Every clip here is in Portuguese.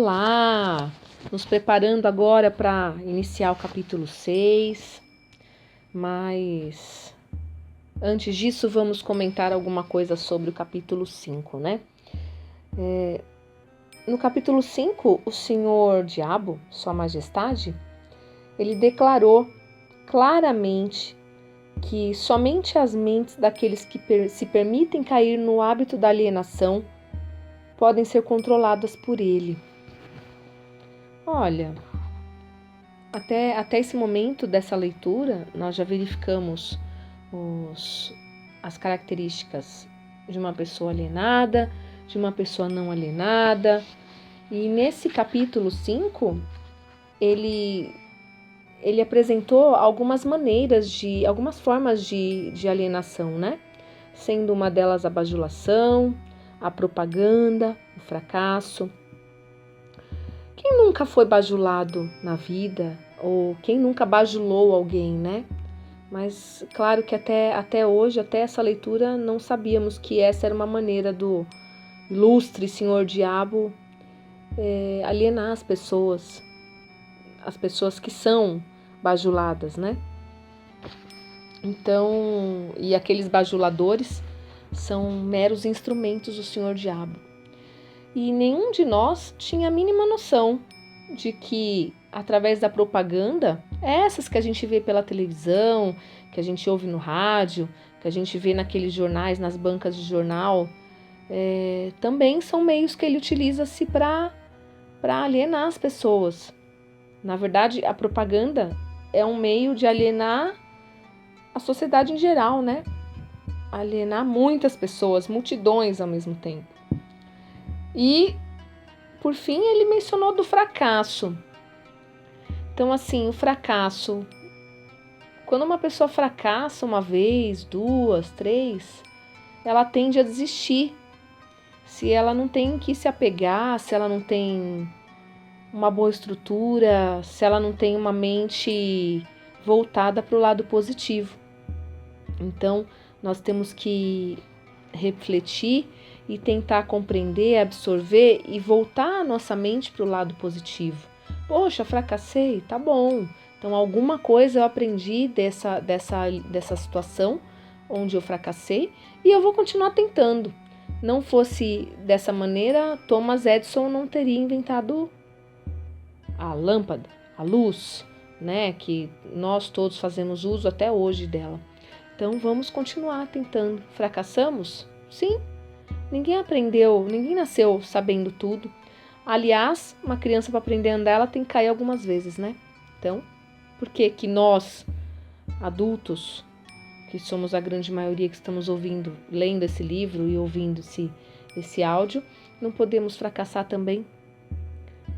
Olá! Nos preparando agora para iniciar o capítulo 6, mas antes disso vamos comentar alguma coisa sobre o capítulo 5, né? No capítulo 5, o Senhor Diabo, Sua Majestade, ele declarou claramente que somente as mentes daqueles que se permitem cair no hábito da alienação podem ser controladas por ele. Olha, até esse momento dessa leitura, nós já verificamos as características de uma pessoa alienada, de uma pessoa não alienada. E nesse capítulo 5, ele apresentou algumas formas de alienação, né? Sendo uma delas a bajulação, a propaganda, o fracasso. Quem nunca foi bajulado na vida? Ou quem nunca bajulou alguém, né? Mas claro que até hoje, até essa leitura, não sabíamos que essa era uma maneira do ilustre Senhor Diabo alienar as pessoas que são bajuladas, né? Então, e aqueles bajuladores são meros instrumentos do Senhor Diabo. E nenhum de nós tinha a mínima noção de que, através da propaganda, essas que a gente vê pela televisão, que a gente ouve no rádio, que a gente vê naqueles jornais, nas bancas de jornal, também são meios que ele utiliza-se para alienar as pessoas. Na verdade, a propaganda é um meio de alienar a sociedade em geral, né? Alienar muitas pessoas, multidões ao mesmo tempo. E, por fim, ele mencionou do fracasso. Então, assim, o fracasso. Quando uma pessoa fracassa uma vez, duas, três, ela tende a desistir. Se ela não tem que se apegar, se ela não tem uma boa estrutura, se ela não tem uma mente voltada para o lado positivo. Então, nós temos que refletir e tentar compreender, absorver e voltar a nossa mente para o lado positivo. Poxa, fracassei, tá bom. Então, alguma coisa eu aprendi dessa situação onde eu fracassei e eu vou continuar tentando. Não fosse dessa maneira, Thomas Edison não teria inventado a lâmpada, a luz, né? Que nós todos fazemos uso até hoje dela. Então, vamos continuar tentando. Fracassamos? Sim. Ninguém aprendeu, ninguém nasceu sabendo tudo. Aliás, uma criança para aprender a andar, ela tem que cair algumas vezes, né? Então, por que nós, adultos, que somos a grande maioria que estamos lendo esse livro e ouvindo esse áudio, não podemos fracassar também?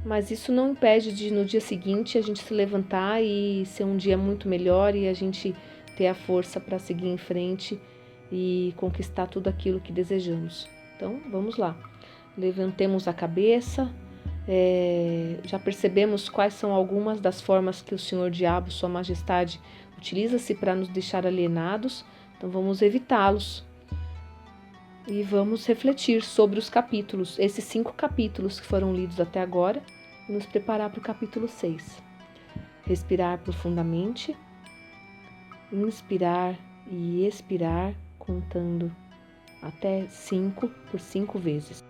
Mas isso não impede de, no dia seguinte, a gente se levantar e ser um dia muito melhor e a gente ter a força para seguir em frente e conquistar tudo aquilo que desejamos. Então, vamos lá. Levantemos a cabeça. Já percebemos quais são algumas das formas que o Senhor Diabo, Sua Majestade, utiliza-se para nos deixar alienados. Então, vamos evitá-los. E vamos refletir sobre os capítulos, esses 5 capítulos que foram lidos até agora, e nos preparar para o capítulo 6. Respirar profundamente, inspirar e expirar, contando até 5 por 5 vezes.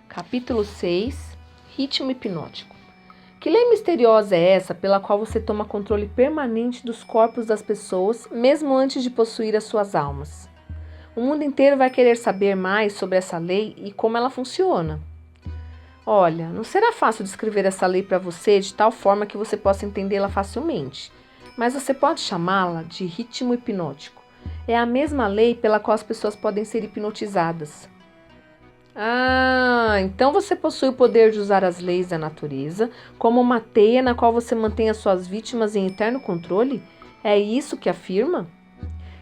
Capítulo 6. Ritmo hipnótico. Que lei misteriosa é essa pela qual você toma controle permanente dos corpos das pessoas, mesmo antes de possuir as suas almas? O mundo inteiro vai querer saber mais sobre essa lei e como ela funciona. Olha, não será fácil descrever essa lei para você de tal forma que você possa entendê-la facilmente, mas você pode chamá-la de ritmo hipnótico. É a mesma lei pela qual as pessoas podem ser hipnotizadas. Ah, então você possui o poder de usar as leis da natureza como uma teia na qual você mantém as suas vítimas em eterno controle? É isso que afirma?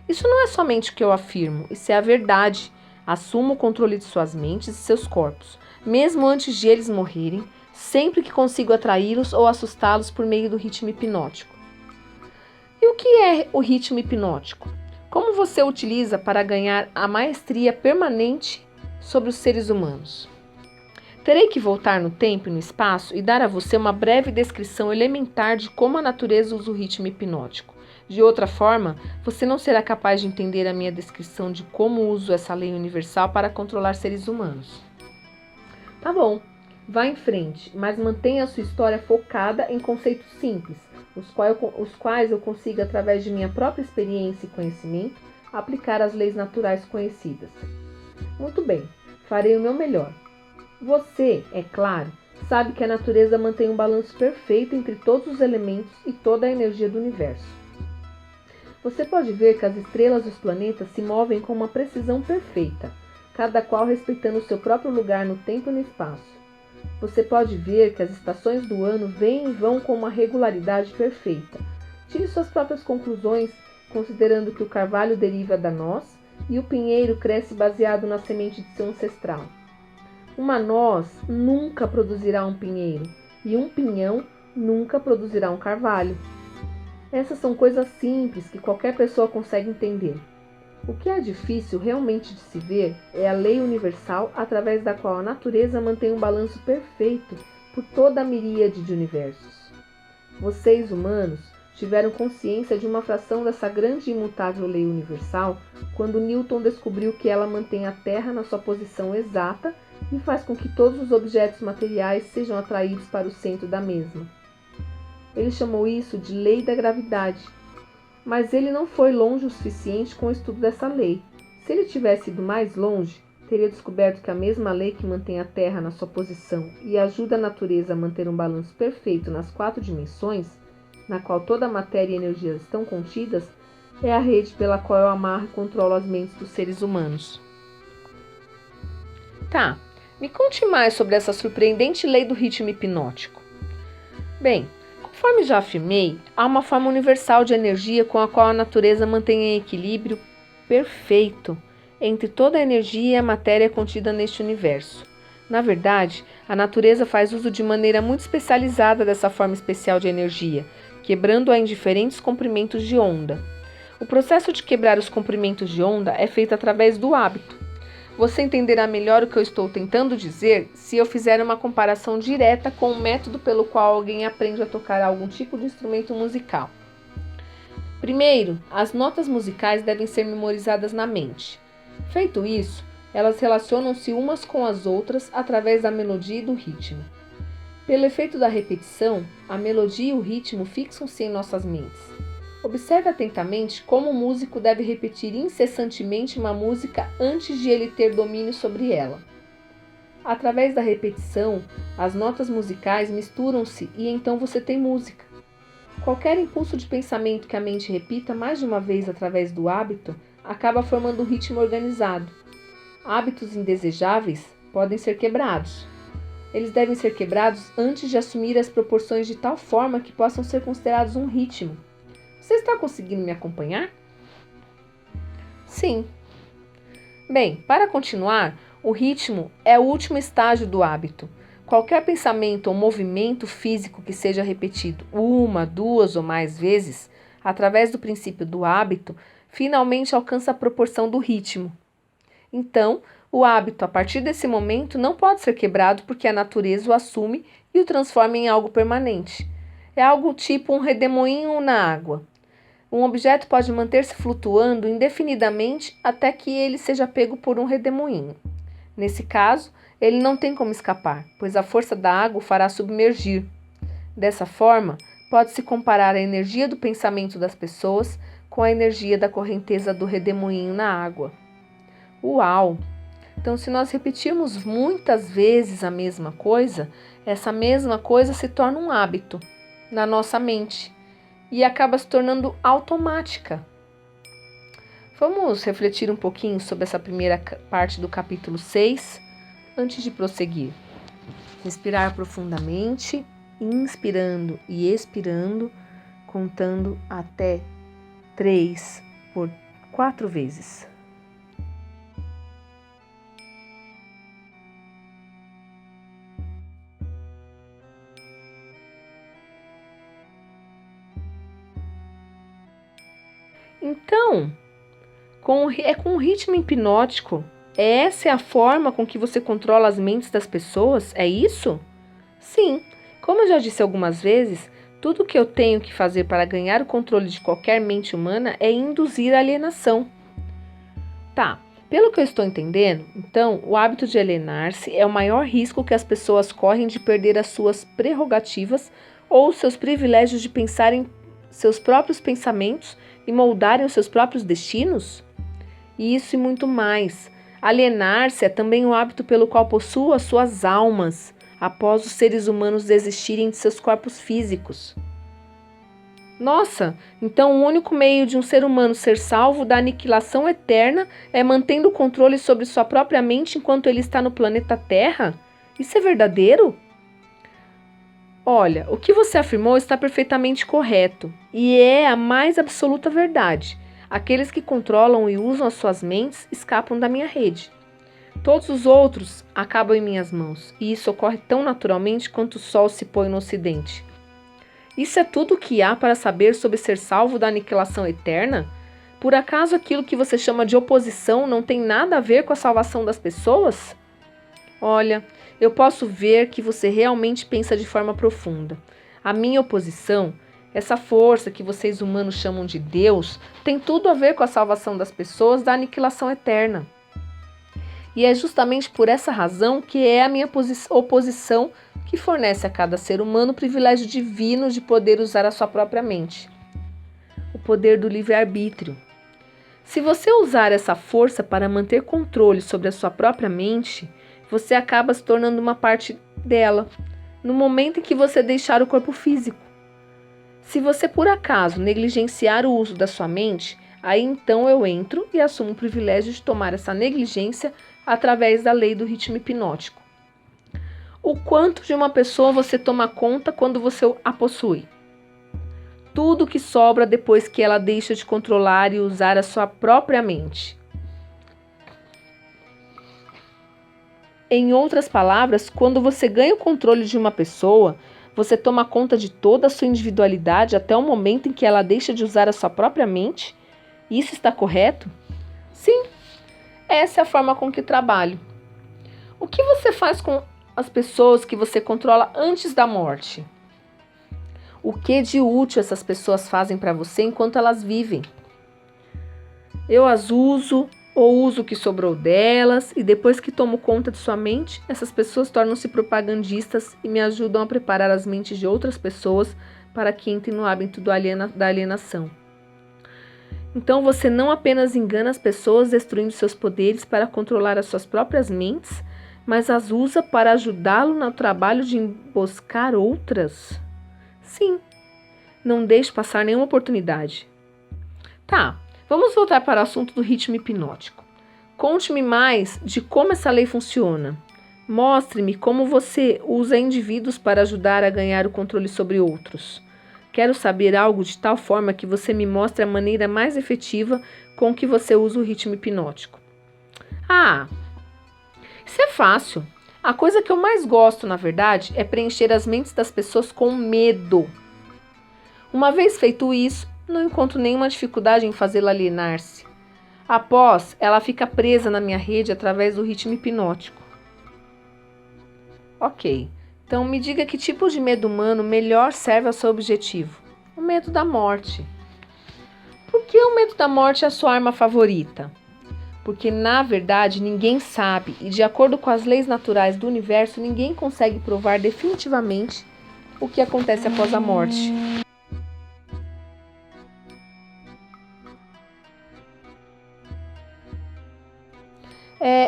Isso não é somente o que eu afirmo, isso é a verdade. Assumo o controle de suas mentes e seus corpos, mesmo antes de eles morrerem, sempre que consigo atraí-los ou assustá-los por meio do ritmo hipnótico. E o que é o ritmo hipnótico? Como você o utiliza para ganhar a maestria permanente sobre os seres humanos? Terei que voltar no tempo e no espaço e dar a você uma breve descrição elementar de como a natureza usa o ritmo hipnótico. De outra forma, você não será capaz de entender a minha descrição de como uso essa lei universal para controlar seres humanos. Tá bom, vá em frente, mas mantenha a sua história focada em conceitos simples, os quais eu consiga, através de minha própria experiência e conhecimento, aplicar as leis naturais conhecidas. Muito bem, farei o meu melhor. Você, é claro, sabe que a natureza mantém um balanço perfeito entre todos os elementos e toda a energia do universo. Você pode ver que as estrelas e os planetas se movem com uma precisão perfeita, cada qual respeitando o seu próprio lugar no tempo e no espaço. Você pode ver que as estações do ano vêm e vão com uma regularidade perfeita. Tire suas próprias conclusões, considerando que o carvalho deriva da noz e o pinheiro cresce baseado na semente de seu ancestral. Uma noz nunca produzirá um pinheiro e um pinhão nunca produzirá um carvalho. Essas são coisas simples que qualquer pessoa consegue entender. O que é difícil realmente de se ver é a lei universal através da qual a natureza mantém um balanço perfeito por toda a miríade de universos. Vocês, humanos, tiveram consciência de uma fração dessa grande e imutável lei universal quando Newton descobriu que ela mantém a Terra na sua posição exata e faz com que todos os objetos materiais sejam atraídos para o centro da mesma. Ele chamou isso de lei da gravidade. Mas ele não foi longe o suficiente com o estudo dessa lei. Se ele tivesse ido mais longe, teria descoberto que a mesma lei que mantém a Terra na sua posição e ajuda a natureza a manter um balanço perfeito nas 4 dimensões, na qual toda a matéria e energia estão contidas, é a rede pela qual eu amarro e controlo as mentes dos seres humanos. Tá, me conte mais sobre essa surpreendente lei do ritmo hipnótico. Bem, conforme já afirmei, há uma forma universal de energia com a qual a natureza mantém em equilíbrio perfeito entre toda a energia e a matéria contida neste universo. Na verdade, a natureza faz uso de maneira muito especializada dessa forma especial de energia, quebrando-a em diferentes comprimentos de onda. O processo de quebrar os comprimentos de onda é feito através do hábito. Você entenderá melhor o que eu estou tentando dizer se eu fizer uma comparação direta com o método pelo qual alguém aprende a tocar algum tipo de instrumento musical. Primeiro, as notas musicais devem ser memorizadas na mente. Feito isso, elas relacionam-se umas com as outras através da melodia e do ritmo. Pelo efeito da repetição, a melodia e o ritmo fixam-se em nossas mentes. Observe atentamente como o músico deve repetir incessantemente uma música antes de ele ter domínio sobre ela. Através da repetição, as notas musicais misturam-se e então você tem música. Qualquer impulso de pensamento que a mente repita mais de uma vez através do hábito acaba formando um ritmo organizado. Hábitos indesejáveis podem ser quebrados. Eles devem ser quebrados antes de assumir as proporções de tal forma que possam ser considerados um ritmo. Você está conseguindo me acompanhar? Sim. Bem, para continuar, o ritmo é o último estágio do hábito. Qualquer pensamento ou movimento físico que seja repetido uma, duas ou mais vezes, através do princípio do hábito, finalmente alcança a proporção do ritmo. Então, o hábito, a partir desse momento, não pode ser quebrado porque a natureza o assume e o transforma em algo permanente. É algo tipo um redemoinho na água. Um objeto pode manter-se flutuando indefinidamente até que ele seja pego por um redemoinho. Nesse caso, ele não tem como escapar, pois a força da água o fará submergir. Dessa forma, pode-se comparar a energia do pensamento das pessoas com a energia da correnteza do redemoinho na água. Uau! Então, se nós repetirmos muitas vezes a mesma coisa, essa mesma coisa se torna um hábito na nossa mente e acaba se tornando automática. Vamos refletir um pouquinho sobre essa primeira parte do capítulo 6, antes de prosseguir. Respirar profundamente, inspirando e expirando, contando até 3 por 4 vezes. Então, com o ritmo hipnótico, essa é a forma com que você controla as mentes das pessoas? É isso? Sim, como eu já disse algumas vezes, tudo o que eu tenho que fazer para ganhar o controle de qualquer mente humana é induzir a alienação. Tá, pelo que eu estou entendendo, então, o hábito de alienar-se é o maior risco que as pessoas correm de perder as suas prerrogativas ou seus privilégios de pensar em seus próprios pensamentos e moldarem os seus próprios destinos? Isso e muito mais. Alienar-se é também o hábito pelo qual possuo as suas almas, após os seres humanos desistirem de seus corpos físicos. Nossa, então o único meio de um ser humano ser salvo da aniquilação eterna é mantendo o controle sobre sua própria mente enquanto ele está no planeta Terra? Isso é verdadeiro? Olha, o que você afirmou está perfeitamente correto e é a mais absoluta verdade. Aqueles que controlam e usam as suas mentes escapam da minha rede. Todos os outros acabam em minhas mãos, e isso ocorre tão naturalmente quanto o sol se põe no ocidente. Isso é tudo o que há para saber sobre ser salvo da aniquilação eterna? Por acaso aquilo que você chama de oposição não tem nada a ver com a salvação das pessoas? Olha, eu posso ver que você realmente pensa de forma profunda. A minha oposição, essa força que vocês humanos chamam de Deus, tem tudo a ver com a salvação das pessoas da aniquilação eterna. E é justamente por essa razão que é a minha oposição que fornece a cada ser humano o privilégio divino de poder usar a sua própria mente. O poder do livre-arbítrio. Se você usar essa força para manter controle sobre a sua própria mente, você acaba se tornando uma parte dela, no momento em que você deixar o corpo físico. Se você por acaso negligenciar o uso da sua mente, aí então eu entro e assumo o privilégio de tomar essa negligência através da lei do ritmo hipnótico. O quanto de uma pessoa você toma conta quando você a possui? Tudo que sobra depois que ela deixa de controlar e usar a sua própria mente. Em outras palavras, quando você ganha o controle de uma pessoa, você toma conta de toda a sua individualidade até o momento em que ela deixa de usar a sua própria mente? Isso está correto? Sim, essa é a forma com que trabalho. O que você faz com as pessoas que você controla antes da morte? O que de útil essas pessoas fazem para você enquanto elas vivem? Eu as uso ou uso o que sobrou delas, e depois que tomo conta de sua mente, essas pessoas tornam-se propagandistas e me ajudam a preparar as mentes de outras pessoas para que entrem no hábito da alienação. Então você não apenas engana as pessoas destruindo seus poderes para controlar as suas próprias mentes, mas as usa para ajudá-lo no trabalho de emboscar outras? Sim, não deixe passar nenhuma oportunidade. Tá, vamos voltar para o assunto do ritmo hipnótico. Conte-me mais de como essa lei funciona. Mostre-me como você usa indivíduos para ajudar a ganhar o controle sobre outros. Quero saber algo de tal forma que você me mostre a maneira mais efetiva com que você usa o ritmo hipnótico. Ah, isso é fácil. A coisa que eu mais gosto, na verdade, é preencher as mentes das pessoas com medo. Uma vez feito isso, não encontro nenhuma dificuldade em fazê-la alienar-se. Após, ela fica presa na minha rede através do ritmo hipnótico. Ok, então me diga que tipo de medo humano melhor serve ao seu objetivo. O medo da morte. Por que o medo da morte é a sua arma favorita? Porque, na verdade, ninguém sabe, e de acordo com as leis naturais do universo, ninguém consegue provar definitivamente o que acontece após a morte.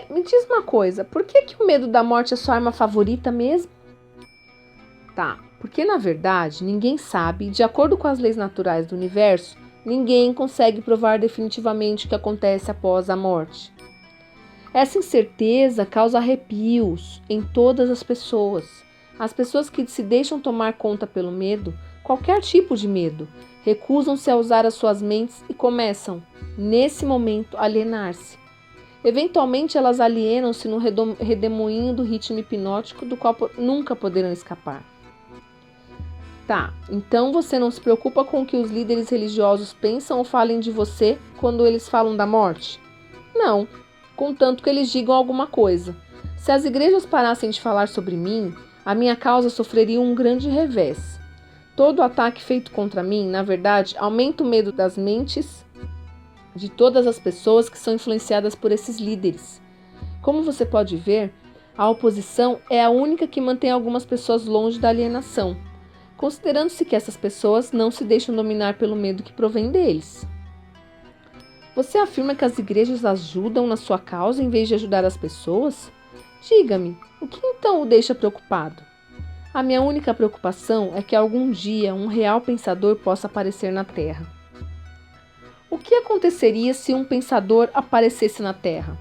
Me diz uma coisa, por que o medo da morte é sua arma favorita mesmo? Tá, porque na verdade ninguém sabe, de acordo com as leis naturais do universo, ninguém consegue provar definitivamente o que acontece após a morte. Essa incerteza causa arrepios em todas as pessoas. As pessoas que se deixam tomar conta pelo medo, qualquer tipo de medo, recusam-se a usar as suas mentes e começam, nesse momento, a alienar-se. Eventualmente, elas alienam-se no redemoinho do ritmo hipnótico do qual nunca poderão escapar. Tá, então você não se preocupa com o que os líderes religiosos pensam ou falem de você quando eles falam da morte? Não, contanto que eles digam alguma coisa. Se as igrejas parassem de falar sobre mim, a minha causa sofreria um grande revés. Todo ataque feito contra mim, na verdade, aumenta o medo das mentes de todas as pessoas que são influenciadas por esses líderes. Como você pode ver, a oposição é a única que mantém algumas pessoas longe da alienação, considerando-se que essas pessoas não se deixam dominar pelo medo que provém deles. Você afirma que as igrejas ajudam na sua causa em vez de ajudar as pessoas? Diga-me, o que então o deixa preocupado? A minha única preocupação é que algum dia um real pensador possa aparecer na Terra. O que aconteceria se um pensador aparecesse na Terra?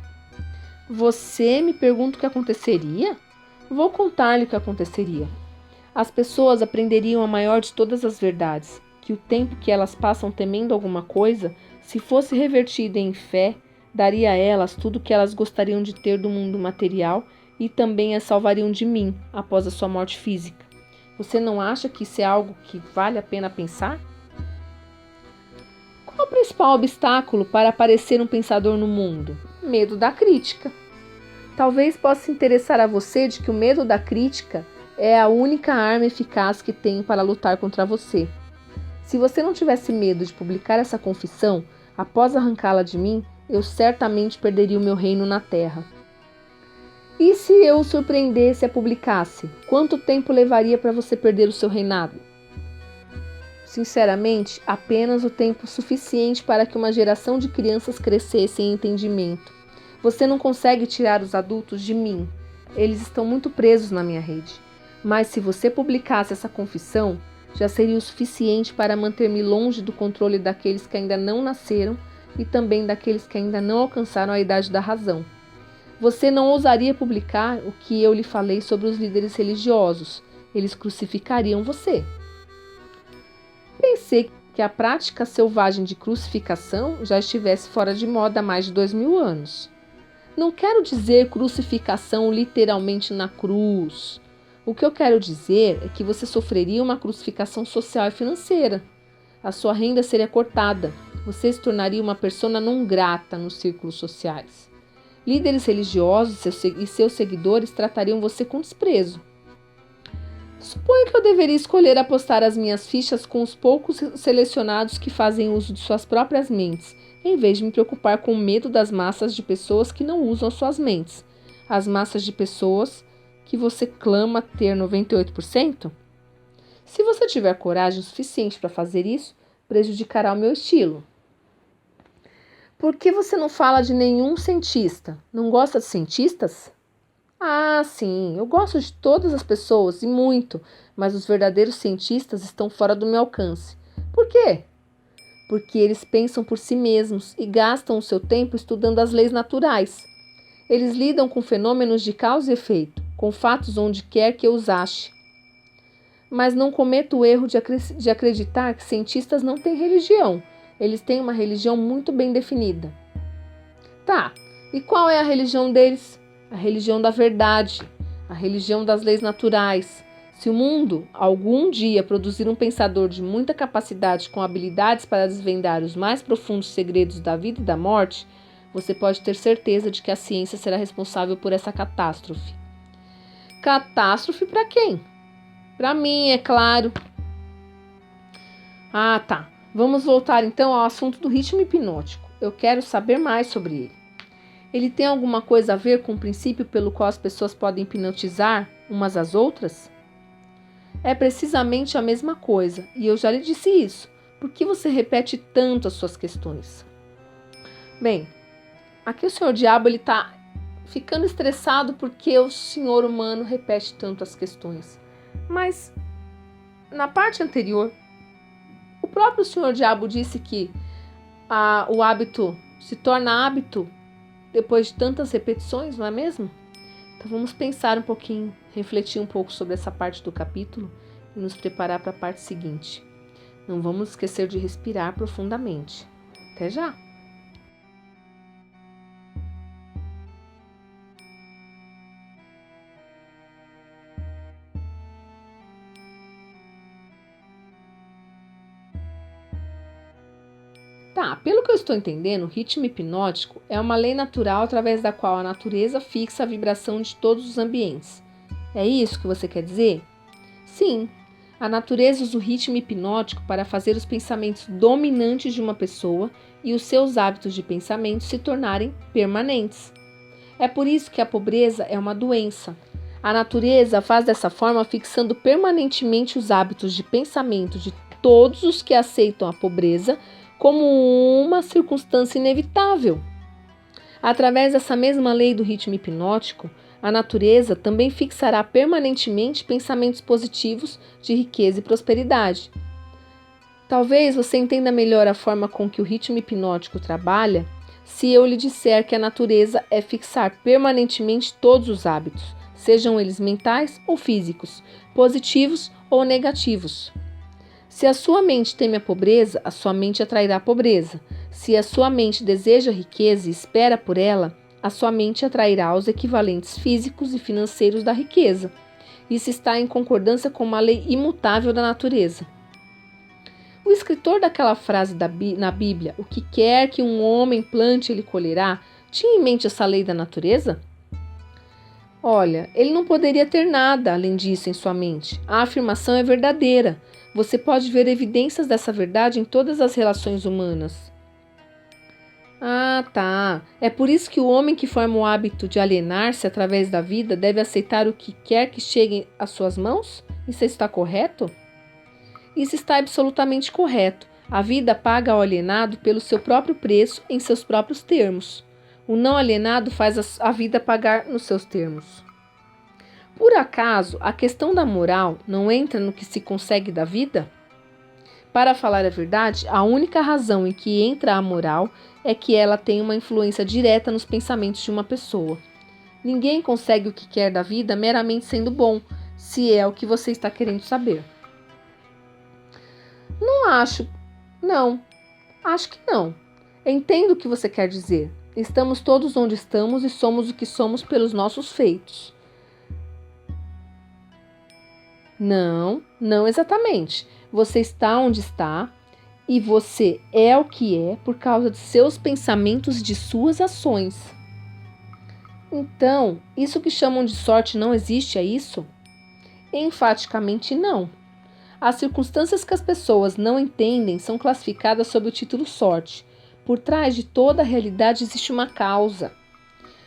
Você me pergunta o que aconteceria? Vou contar-lhe o que aconteceria. As pessoas aprenderiam a maior de todas as verdades, que o tempo que elas passam temendo alguma coisa, se fosse revertido em fé, daria a elas tudo o que elas gostariam de ter do mundo material e também as salvariam de mim após a sua morte física. Você não acha que isso é algo que vale a pena pensar? Qual o principal obstáculo para aparecer um pensador no mundo? Medo da crítica. Talvez possa interessar a você de que o medo da crítica é a única arma eficaz que tenho para lutar contra você. Se você não tivesse medo de publicar essa confissão, após arrancá-la de mim, eu certamente perderia o meu reino na terra. E se eu o surpreendesse e a publicasse, quanto tempo levaria para você perder o seu reinado? Sinceramente, apenas o tempo suficiente para que uma geração de crianças crescesse em entendimento. Você não consegue tirar os adultos de mim. Eles estão muito presos na minha rede. Mas se você publicasse essa confissão, já seria o suficiente para manter-me longe do controle daqueles que ainda não nasceram e também daqueles que ainda não alcançaram a idade da razão. Você não ousaria publicar o que eu lhe falei sobre os líderes religiosos. Eles crucificariam você. Pensei que a prática selvagem de crucificação já estivesse fora de moda há mais de 2000 anos. Não quero dizer crucificação literalmente na cruz. O que eu quero dizer é que você sofreria uma crucificação social e financeira. A sua renda seria cortada. Você se tornaria uma persona não grata nos círculos sociais. Líderes religiosos e seus seguidores tratariam você com desprezo. Suponho que eu deveria escolher apostar as minhas fichas com os poucos selecionados que fazem uso de suas próprias mentes, em vez de me preocupar com o medo das massas de pessoas que não usam as suas mentes. As massas de pessoas que você clama ter 98%? Se você tiver coragem suficiente para fazer isso, prejudicará o meu estilo. Por que você não fala de nenhum cientista? Não gosta de cientistas? Ah, sim, eu gosto de todas as pessoas e muito, mas os verdadeiros cientistas estão fora do meu alcance. Por quê? Porque eles pensam por si mesmos e gastam o seu tempo estudando as leis naturais. Eles lidam com fenômenos de causa e efeito, com fatos onde quer que eu os ache. Mas não cometa o erro de acreditar que cientistas não têm religião. Eles têm uma religião muito bem definida. Tá, e qual é a religião deles? A religião da verdade, a religião das leis naturais. Se o mundo algum dia produzir um pensador de muita capacidade com habilidades para desvendar os mais profundos segredos da vida e da morte, você pode ter certeza de que a ciência será responsável por essa catástrofe. Catástrofe para quem? Para mim, é claro. Ah, tá. Vamos voltar então ao assunto do ritmo hipnótico. Eu quero saber mais sobre ele. Ele tem alguma coisa a ver com o princípio pelo qual as pessoas podem hipnotizar umas às outras? É precisamente a mesma coisa, e eu já lhe disse isso. Por que você repete tanto as suas questões? Bem, aqui o senhor diabo está ficando estressado porque o senhor humano repete tanto as questões. Mas, na parte anterior, o próprio senhor diabo disse que o hábito se torna hábito depois de tantas repetições, não é mesmo? Então vamos pensar um pouquinho, refletir um pouco sobre essa parte do capítulo e nos preparar para a parte seguinte. Não vamos esquecer de respirar profundamente. Até já! Tá, pelo que eu estou entendendo, o ritmo hipnótico é uma lei natural através da qual a natureza fixa a vibração de todos os ambientes. É isso que você quer dizer? Sim, a natureza usa o ritmo hipnótico para fazer os pensamentos dominantes de uma pessoa e os seus hábitos de pensamento se tornarem permanentes. É por isso que a pobreza é uma doença. A natureza faz dessa forma, fixando permanentemente os hábitos de pensamento de todos os que aceitam a pobreza como uma circunstância inevitável. Através dessa mesma lei do ritmo hipnótico, a natureza também fixará permanentemente pensamentos positivos de riqueza e prosperidade. Talvez você entenda melhor a forma com que o ritmo hipnótico trabalha se eu lhe disser que a natureza é fixar permanentemente todos os hábitos, sejam eles mentais ou físicos, positivos ou negativos. Se a sua mente teme a pobreza, a sua mente atrairá a pobreza. Se a sua mente deseja riqueza e espera por ela, a sua mente atrairá os equivalentes físicos e financeiros da riqueza. Isso está em concordância com uma lei imutável da natureza. O escritor daquela frase na Bíblia, o que quer que um homem plante, ele colherá, tinha em mente essa lei da natureza? Olha, ele não poderia ter nada além disso em sua mente. A afirmação é verdadeira. Você pode ver evidências dessa verdade em todas as relações humanas. Ah, tá. É por isso que o homem que forma o hábito de alienar-se através da vida deve aceitar o que quer que chegue às suas mãos? Isso está correto? Isso está absolutamente correto. A vida paga ao alienado pelo seu próprio preço em seus próprios termos. O não alienado faz a vida pagar nos seus termos. Por acaso, a questão da moral não entra no que se consegue da vida? Para falar a verdade, a única razão em que entra a moral é que ela tem uma influência direta nos pensamentos de uma pessoa. Ninguém consegue o que quer da vida meramente sendo bom, se é o que você está querendo saber. Acho que não. Entendo o que você quer dizer. Estamos todos onde estamos e somos o que somos pelos nossos feitos. Não exatamente. Você está onde está e você é o que é por causa de seus pensamentos e de suas ações. Então, isso que chamam de sorte não existe, é isso? Enfaticamente não. As circunstâncias que as pessoas não entendem são classificadas sob o título sorte. Por trás de toda a realidade existe uma causa.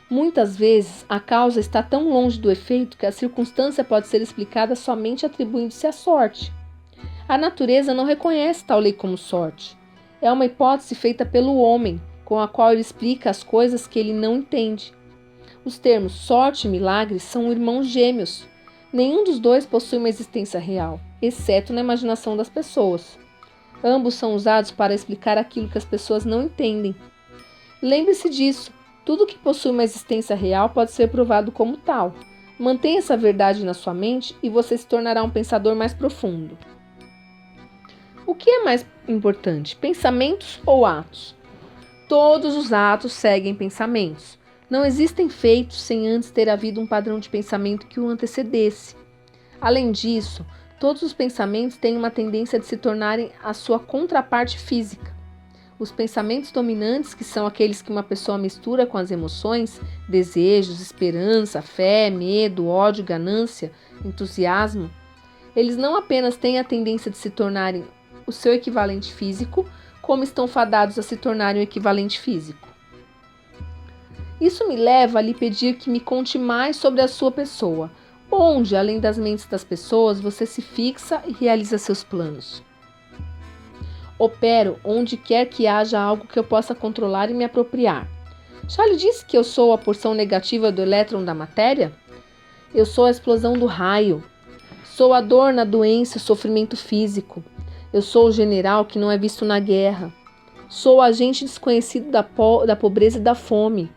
Muitas vezes, a causa está tão longe do efeito que a circunstância pode ser explicada somente atribuindo-se à sorte. A natureza não reconhece tal lei como sorte. É uma hipótese feita pelo homem, com a qual ele explica as coisas que ele não entende. Os termos sorte e milagre são irmãos gêmeos. Nenhum dos dois possui uma existência real, exceto na imaginação das pessoas. Ambos são usados para explicar aquilo que as pessoas não entendem. Lembre-se disso. Tudo que possui uma existência real pode ser provado como tal. Mantenha essa verdade na sua mente e você se tornará um pensador mais profundo. O que é mais importante, pensamentos ou atos? Todos os atos seguem pensamentos. Não existem feitos sem antes ter havido um padrão de pensamento que o antecedesse. Além disso, todos os pensamentos têm uma tendência de se tornarem a sua contraparte física. Os pensamentos dominantes, que são aqueles que uma pessoa mistura com as emoções, desejos, esperança, fé, medo, ódio, ganância, entusiasmo, eles não apenas têm a tendência de se tornarem o seu equivalente físico, como estão fadados a se tornarem o equivalente físico. Isso me leva a lhe pedir que me conte mais sobre a sua pessoa, onde, além das mentes das pessoas, você se fixa e realiza seus planos. Opero onde quer que haja algo que eu possa controlar e me apropriar. Já lhe disse que eu sou a porção negativa do elétron da matéria? Eu sou a explosão do raio. Sou a dor na doença e sofrimento físico. Eu sou o general que não é visto na guerra. Sou o agente desconhecido da pobreza e da fome.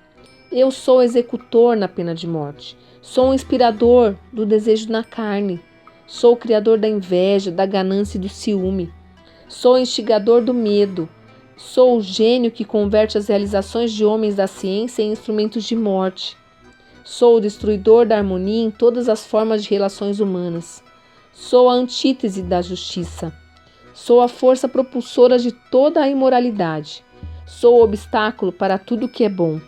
Eu sou o executor na pena de morte. Sou o inspirador do desejo na carne. Sou o criador da inveja, da ganância e do ciúme. Sou o instigador do medo. Sou o gênio que converte as realizações de homens da ciência em instrumentos de morte. Sou o destruidor da harmonia em todas as formas de relações humanas. Sou a antítese da justiça. Sou a força propulsora de toda a imoralidade. Sou o obstáculo para tudo que é bom.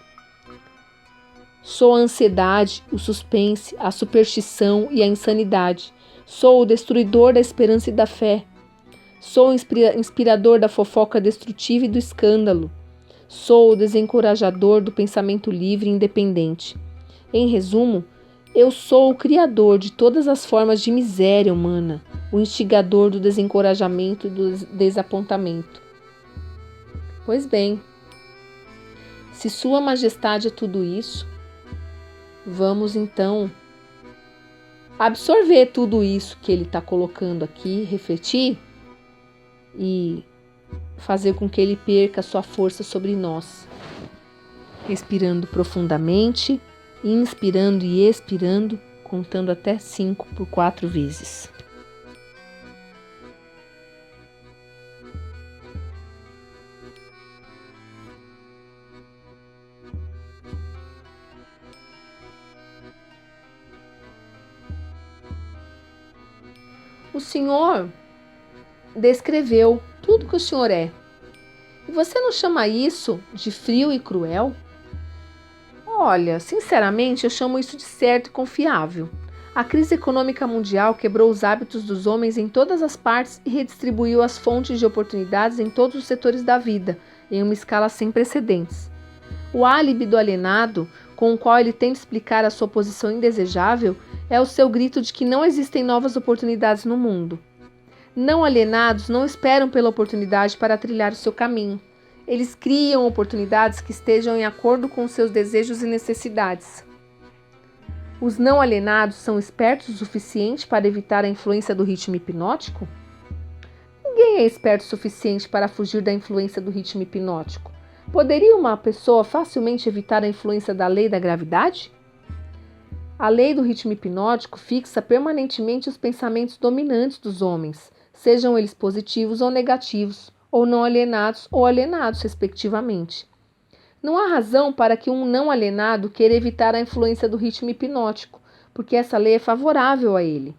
Sou a ansiedade, o suspense, a superstição e a insanidade. Sou o destruidor da esperança e da fé. Sou o inspirador da fofoca destrutiva e do escândalo. Sou o desencorajador do pensamento livre e independente. Em resumo, eu sou o criador de todas as formas de miséria humana, o instigador do desencorajamento e do desapontamento. Pois bem, se Sua Majestade é tudo isso, vamos então absorver tudo isso que ele está colocando aqui, refletir e fazer com que ele perca sua força sobre nós. Respirando profundamente, inspirando e expirando, contando até 5 por 4 vezes. O Senhor descreveu tudo que o Senhor é. E você não chama isso de frio e cruel? Olha, sinceramente, eu chamo isso de certo e confiável. A crise econômica mundial quebrou os hábitos dos homens em todas as partes e redistribuiu as fontes de oportunidades em todos os setores da vida, em uma escala sem precedentes. O álibi do alienado, com o qual ele tenta explicar a sua posição indesejável, é o seu grito de que não existem novas oportunidades no mundo. Não alienados não esperam pela oportunidade para trilhar o seu caminho. Eles criam oportunidades que estejam em acordo com seus desejos e necessidades. Os não alienados são espertos o suficiente para evitar a influência do ritmo hipnótico? Ninguém é esperto o suficiente para fugir da influência do ritmo hipnótico. Poderia uma pessoa facilmente evitar a influência da lei da gravidade? A lei do ritmo hipnótico fixa permanentemente os pensamentos dominantes dos homens, sejam eles positivos ou negativos, ou não alienados ou alienados, respectivamente. Não há razão para que um não alienado queira evitar a influência do ritmo hipnótico, porque essa lei é favorável a ele.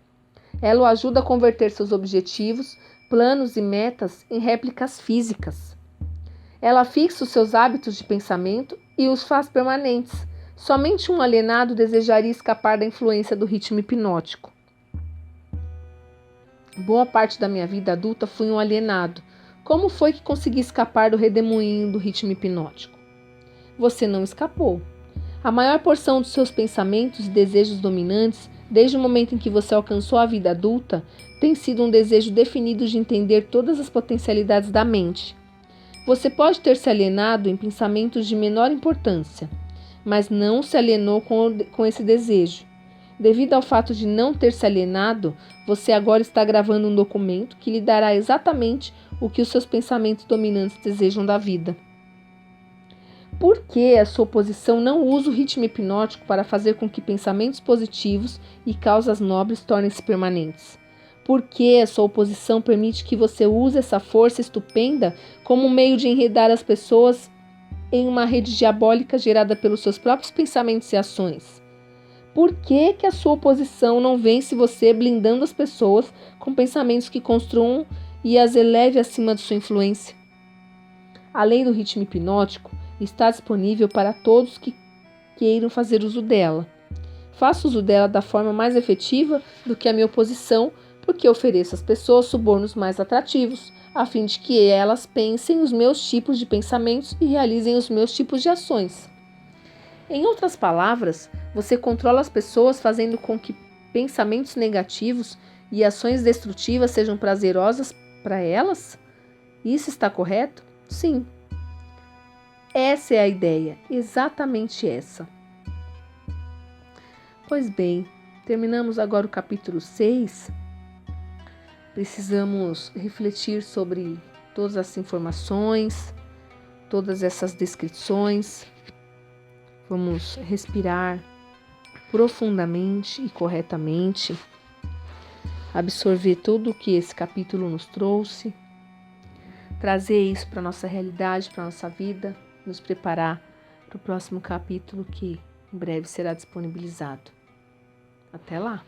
Ela o ajuda a converter seus objetivos, planos e metas em réplicas físicas. Ela fixa os seus hábitos de pensamento e os faz permanentes. Somente um alienado desejaria escapar da influência do ritmo hipnótico. Boa parte da minha vida adulta fui um alienado. Como foi que consegui escapar do redemoinho do ritmo hipnótico? Você não escapou. A maior porção dos seus pensamentos e desejos dominantes, desde o momento em que você alcançou a vida adulta, tem sido um desejo definido de entender todas as potencialidades da mente. Você pode ter se alienado em pensamentos de menor importância, mas não se alienou com esse desejo. Devido ao fato de não ter se alienado, você agora está gravando um documento que lhe dará exatamente o que os seus pensamentos dominantes desejam da vida. Por que a sua oposição não usa o ritmo hipnótico para fazer com que pensamentos positivos e causas nobres tornem-se permanentes? Por que a sua oposição permite que você use essa força estupenda como um meio de enredar as pessoas em uma rede diabólica gerada pelos seus próprios pensamentos e ações? Por que a sua oposição não vence você blindando as pessoas com pensamentos que construam e as eleve acima de sua influência? A lei do ritmo hipnótico está disponível para todos que queiram fazer uso dela. Faço uso dela da forma mais efetiva do que a minha oposição, porque ofereço às pessoas subornos mais atrativos, a fim de que elas pensem os meus tipos de pensamentos e realizem os meus tipos de ações. Em outras palavras, você controla as pessoas fazendo com que pensamentos negativos e ações destrutivas sejam prazerosas para elas? Isso está correto? Sim. Essa é a ideia, exatamente essa. Pois bem, terminamos agora o capítulo 6. Precisamos refletir sobre todas as informações, todas essas descrições. Vamos respirar profundamente e corretamente, absorver tudo o que esse capítulo nos trouxe, trazer isso para a nossa realidade, para a nossa vida, nos preparar para o próximo capítulo que em breve será disponibilizado. Até lá!